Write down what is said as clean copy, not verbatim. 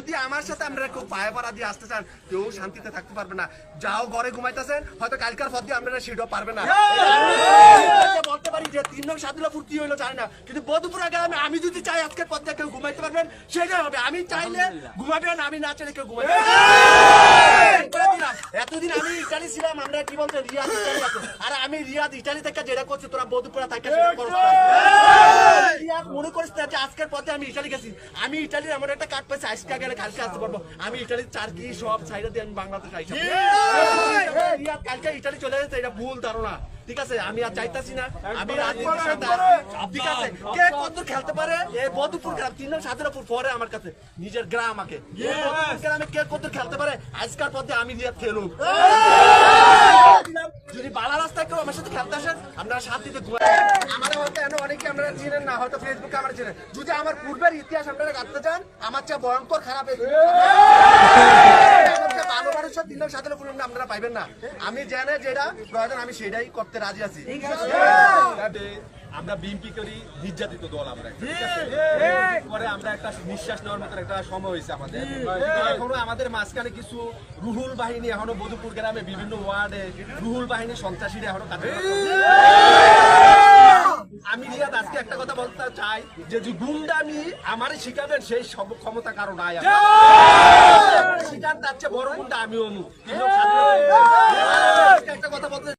যদি আমার সাথে আমরা কেউ পায়ে পাড়া দিয়ে আসতে চান কেউ শান্তিতে থাকতে পারবে না। যাও ঘরে ঘুমাইতেছেন হয়তো কালকার পর দিয়ে আমরা সেটাও পারবে না। বলতে পারি যে 3 নং সাদুল্লাপুর কি হইলো জানি না, কিন্তু বধুপুরা গ্রামে আমি যদি চাই আজকের পর দিয়ে কেউ ঘুমাইতে পারবেন সেটাই হবে। আমি চাইলে ঘুমাবেন, আমি না চাইলে কেউ ঘুমাইতে এতদিন আমি ইটালি ছিলাম, আমরা কি বলতে রিয়াদ ইটালি আছে, আর আমি রিয়াদ ইটালি থেকে যেটা করছি তোরা বধুপুরা থেকে রিয়াদ মনে করিস না যে আজকের পথে আমি ইটালি গেছি। আমি ইটালির এমন একটা কার্ড পাইছি আজকে গেলে কালকে আসতে পারবো। আমি ইটালির চারকি সব সাইডে দিয়ে আমি বাংলাদেশ আইসা রিয়াদ কালকে ইটালি চলে যাচ্ছে, এটা ভুল ধারণা। ঠিক আছে, আমি আর চাইতাছি না, আমি রাজনীতির সাথে ঠিক আছে। কে কত খেলতে পারে এই বধুপুর গ্রাম 3 নং সাদুল্লাপুর পরে আমার কাছে নিজের গ্রাম আমাকে গ্রামে কে কত খেলতে পারে আজকাল পথে আমি রিয়াদ খেলুন। যদি বালা রাস্তায় কেউ আমার সাথে খেলতে আসেন আপনারা শান্তিতে আমার হয়তো অনেকে আপনারা চিনেন না, হয়তো ফেসবুকে আমার চিনেন। যদি আমার পূর্বের ইতিহাস আপনারা কাটতে চান আমার চেয়ে ভয়ঙ্কর খারাপ ভালো মানুষের 3 নং সাদুল্লাপুর আপনারা পাইবেন না। আমি জানি যেটা প্রয়োজন আমি সেটাই করতে রাজি আছি। আমরা বিএনপি করি নির্যাতিত দল, আমরা পরে আমরা একটা নিঃশ্বাস নেওয়ার মতো একটা সময় হয়েছে আমাদের। এখনো আমাদের মাঝখানে কিছু রুহুল বাহিনী এখনো বধুপুর গ্রামে বিভিন্ন ওয়ার্ডে রুহুল বাহিনী সন্ত্রাসীরা এখনো কাজ। আমি রিয়াদ আজকে একটা কথা বলতে চাই যে গুন্ডামি আমারই শিখাবেন সেই সব ক্ষমতা কারো নাই। শিখার তার চেয়ে বড় গুন্ডা আমিও একটা কথা বলতে